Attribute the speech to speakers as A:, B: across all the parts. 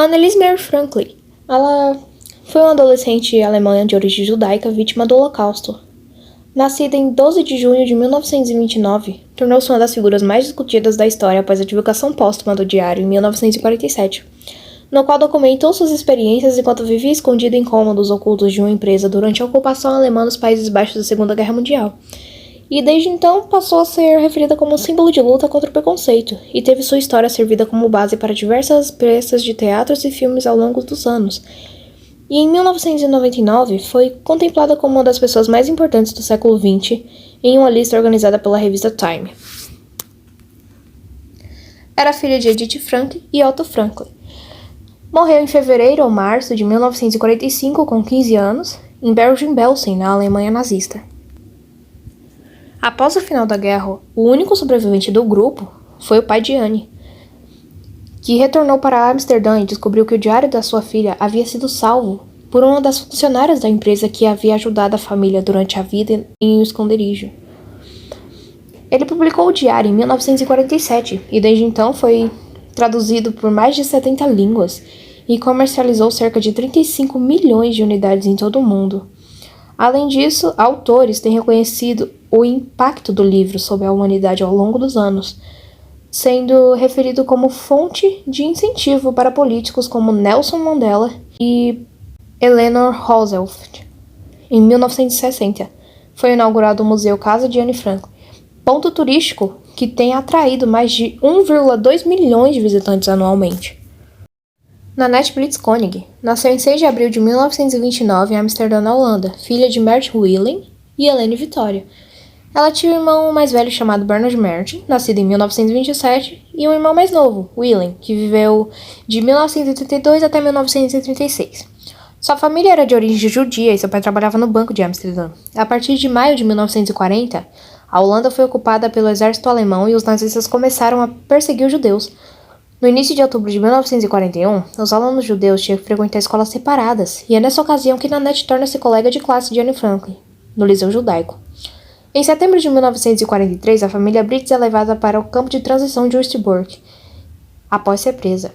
A: Anneliese Mary Franklin. Ela foi uma adolescente alemã de origem judaica vítima do Holocausto. Nascida em 12 de junho de 1929, tornou-se uma das figuras mais discutidas da história após a divulgação póstuma do diário em 1947, no qual documentou suas experiências enquanto vivia escondida em cômodos ocultos de uma empresa durante a ocupação alemã nos Países Baixos da Segunda Guerra Mundial. E desde então passou a ser referida como um símbolo de luta contra o preconceito, e teve sua história servida como base para diversas peças de teatros e filmes ao longo dos anos. E em 1999 foi contemplada como uma das pessoas mais importantes do século XX em uma lista organizada pela revista Time. Era filha de Edith Franklin e Otto Franklin. Morreu em fevereiro ou março de 1945 com 15 anos, em Bergen-Belsen, na Alemanha nazista. Após o final da guerra, o único sobrevivente do grupo foi o pai de Anne, que retornou para Amsterdã e descobriu que o diário da sua filha havia sido salvo por uma das funcionárias da empresa que havia ajudado a família durante a vida em um esconderijo. Ele publicou o diário em 1947 e desde então foi traduzido por mais de 70 línguas e comercializou cerca de 35 milhões de unidades em todo o mundo. Além disso, autores têm reconhecido o impacto do livro sobre a humanidade ao longo dos anos, sendo referido como fonte de incentivo para políticos como Nelson Mandela e Eleanor Roosevelt. Em 1960, foi inaugurado o Museu Casa de Anne Franklin, ponto turístico que tem atraído mais de 1,2 milhões de visitantes anualmente. Nanette Blitz Koning nasceu em 6 de abril de 1929 em Amsterdã, na Holanda, filha de Mert Willem e Helene Victoria. Ela tinha um irmão mais velho chamado Bernard Mert, nascido em 1927, e um irmão mais novo, Willem, que viveu de 1932 até 1936. Sua família era de origem judia e seu pai trabalhava no Banco de Amsterdã. A partir de maio de 1940, a Holanda foi ocupada pelo exército alemão e os nazistas começaram a perseguir os judeus. No início de outubro de 1941, os alunos judeus tinham que frequentar escolas separadas, e é nessa ocasião que Nanette torna-se colega de classe de Anne Franklin, no Liceu Judaico. Em setembro de 1943, a família Blitz é levada para o campo de transição de Oostburg, após ser presa.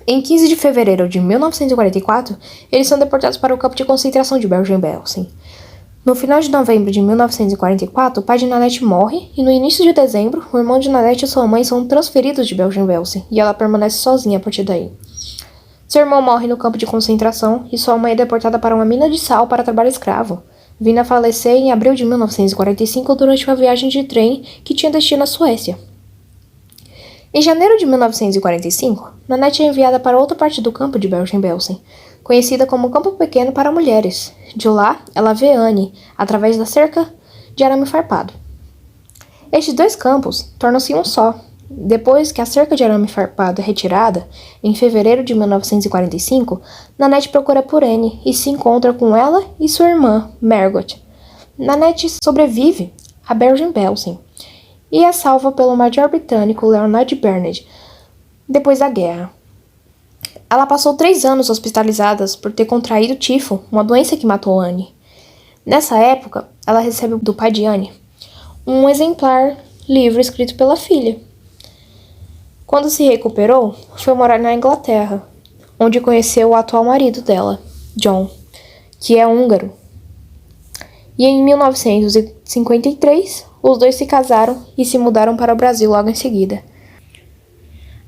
A: Em 15 de fevereiro de 1944, eles são deportados para o campo de concentração de Bergen-Belsen. No final de novembro de 1944, o pai de Nanette morre e no início de dezembro, o irmão de Nanette e sua mãe são transferidos de Bergen-Belsen e ela permanece sozinha a partir daí. Seu irmão morre no campo de concentração e sua mãe é deportada para uma mina de sal para trabalho escravo, vindo a falecer em abril de 1945 durante uma viagem de trem que tinha destino à Suécia. Em janeiro de 1945, Nanette é enviada para outra parte do campo de Bergen-Belsen, conhecida como Campo Pequeno para Mulheres. De lá, ela vê Anne através da cerca de arame farpado. Estes dois campos tornam-se um só. Depois que a cerca de arame farpado é retirada, em fevereiro de 1945, Nanette procura por Anne e se encontra com ela e sua irmã, Margot. Nanette sobrevive a Bergen-Belsen e é salva pelo major britânico Leonard Bernard depois da guerra. Ela passou 3 anos hospitalizada por ter contraído tifo, uma doença que matou Anne. Nessa época, ela recebe do pai de Anne um exemplar livro escrito pela filha. Quando se recuperou, foi morar na Inglaterra, onde conheceu o atual marido dela, John, que é húngaro. E em 1953, os dois se casaram e se mudaram para o Brasil logo em seguida.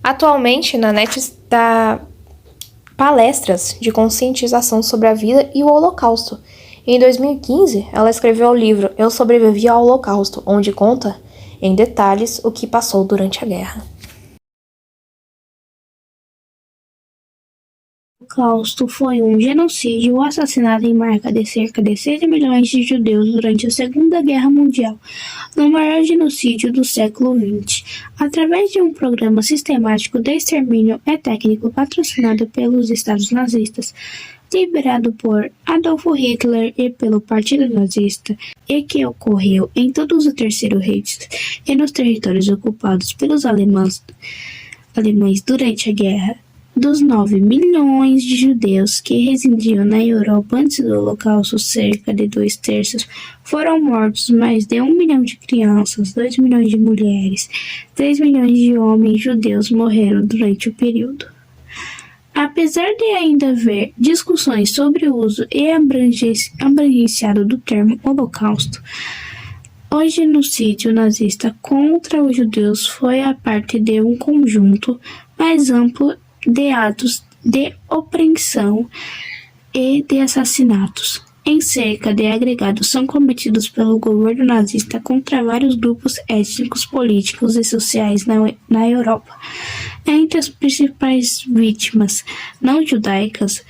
A: Atualmente, Nanette dá palestras de conscientização sobre a vida e o Holocausto. Em 2015, ela escreveu o livro Eu Sobrevivi ao Holocausto, onde conta em detalhes o que passou durante a guerra.
B: O Holocausto foi um genocídio ou assassinato em marca de cerca de 6 milhões de judeus durante a Segunda Guerra Mundial, no maior genocídio do século XX, através de um programa sistemático de extermínio étnico patrocinado pelos estados nazistas, liderado por Adolf Hitler e pelo Partido Nazista, e que ocorreu em todos os Terceiro Reich e nos territórios ocupados pelos alemães durante a guerra. Dos 9 milhões de judeus que residiam na Europa antes do Holocausto, cerca de 2/3 foram mortos, mais de 1 milhão de crianças, 2 milhões de mulheres, 3 milhões de homens judeus morreram durante o período. Apesar de ainda haver discussões sobre o uso e abrangência do termo Holocausto, o genocídio nazista contra os judeus foi a parte de um conjunto mais amplo de atos de opressão e de assassinatos em cerca de agregados são cometidos pelo governo nazista contra vários grupos étnicos, políticos e sociais na Europa. Entre as principais vítimas não judaicas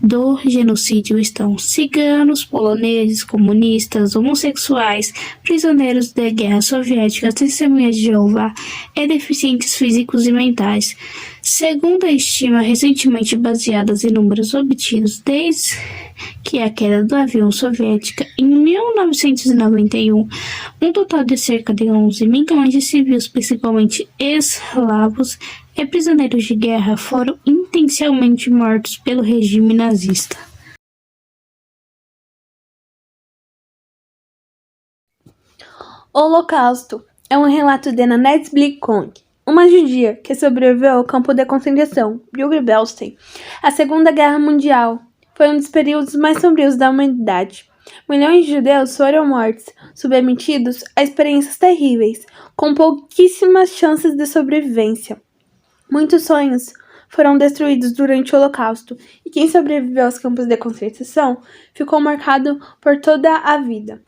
B: do genocídio estão ciganos, poloneses, comunistas, homossexuais, prisioneiros de guerra soviética, testemunhas de Jeová e deficientes físicos e mentais. Segundo a estima recentemente baseadas em números obtidos desde que a queda do avião soviética em 1991, um total de cerca de 11 milhões de civis, principalmente eslavos e prisioneiros de guerra, foram intencionalmente mortos pelo regime nazista.
C: O Holocausto é um relato de Nanette Blick-Kong, uma judia que sobreviveu ao campo de concentração Bergen-Belsen. A Segunda Guerra Mundial foi um dos períodos mais sombrios da humanidade. Milhões de judeus foram mortos, submetidos a experiências terríveis, com pouquíssimas chances de sobrevivência. Muitos sonhos foram destruídos durante o Holocausto, e quem sobreviveu aos campos de concentração ficou marcado por toda a vida.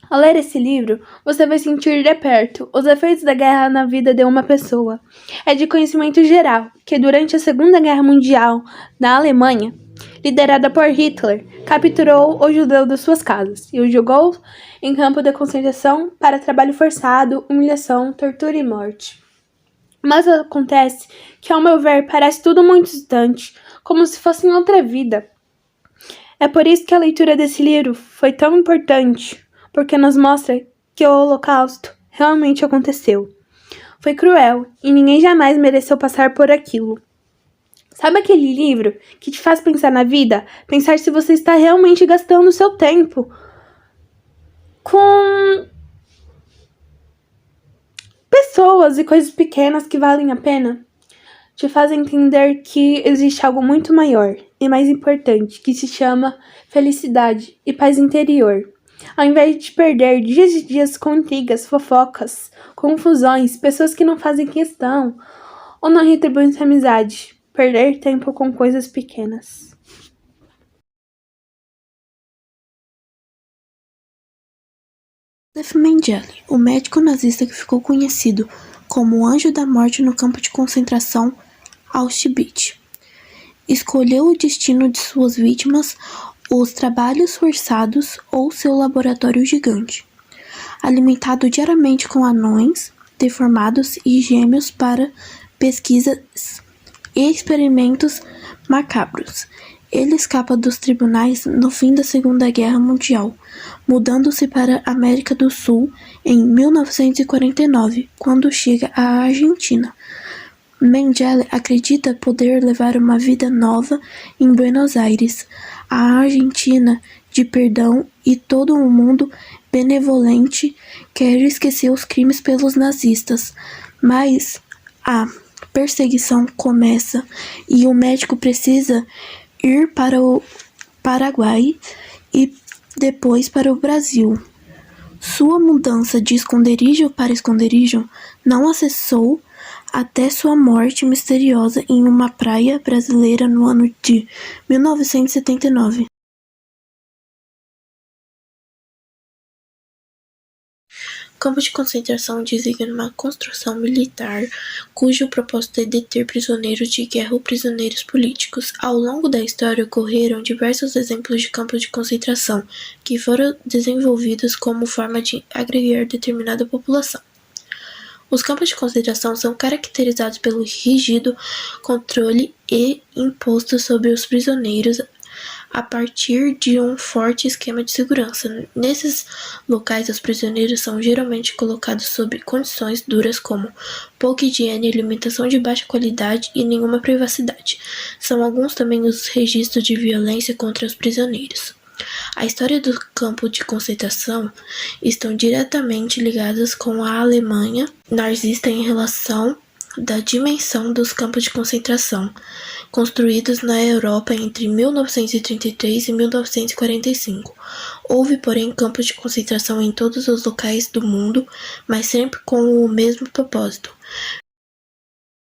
C: Ao ler esse livro, você vai sentir de perto os efeitos da guerra na vida de uma pessoa. É de conhecimento geral que durante a Segunda Guerra Mundial, na Alemanha, liderada por Hitler, capturou o judeu de suas casas e o jogou em campo de concentração para trabalho forçado, humilhação, tortura e morte. Mas acontece que, ao meu ver, parece tudo muito distante, como se fosse em outra vida. É por isso que a leitura desse livro foi tão importante, porque nos mostra que o Holocausto realmente aconteceu. Foi cruel e ninguém jamais mereceu passar por aquilo. Sabe aquele livro que te faz pensar na vida? Pensar se você está realmente gastando o seu tempo com pessoas e coisas pequenas que valem a pena? Te faz entender que existe algo muito maior e mais importante, que se chama felicidade e paz interior. Ao invés de te perder dias e dias com intrigas, fofocas, confusões, pessoas que não fazem questão ou não retribuem sua amizade, perder tempo com coisas pequenas.
D: Joseph Mengele, o médico nazista que ficou conhecido como o Anjo da Morte no campo de concentração Auschwitz, escolheu o destino de suas vítimas, os trabalhos forçados ou seu laboratório gigante, alimentado diariamente com anões deformados e gêmeos para pesquisas e experimentos macabros. Ele escapa dos tribunais no fim da Segunda Guerra Mundial, mudando-se para a América do Sul em 1949, quando chega à Argentina. Mengele acredita poder levar uma vida nova em Buenos Aires, a Argentina de perdão, e todo o mundo benevolente quer esquecer os crimes pelos nazistas, mas a perseguição começa e o médico precisa ir para o Paraguai e depois para o Brasil. Sua mudança de esconderijo para esconderijo não cessou até sua morte misteriosa em uma praia brasileira no ano de 1979. Campo de concentração designa uma construção militar cujo propósito é deter prisioneiros de guerra ou prisioneiros políticos. Ao longo da história ocorreram diversos exemplos de campos de concentração que foram desenvolvidos como forma de agregar determinada população. Os campos de concentração são caracterizados pelo rígido controle e imposto sobre os prisioneiros a partir de um forte esquema de segurança. Nesses locais, os prisioneiros são geralmente colocados sob condições duras como pouca higiene, alimentação de baixa qualidade e nenhuma privacidade. São alguns também os registros de violência contra os prisioneiros. A história do campo de concentração estão diretamente ligadas com a Alemanha nazista em relação da dimensão dos campos de concentração, construídos na Europa entre 1933 e 1945. Houve, porém, campos de concentração em todos os locais do mundo, mas sempre com o mesmo propósito: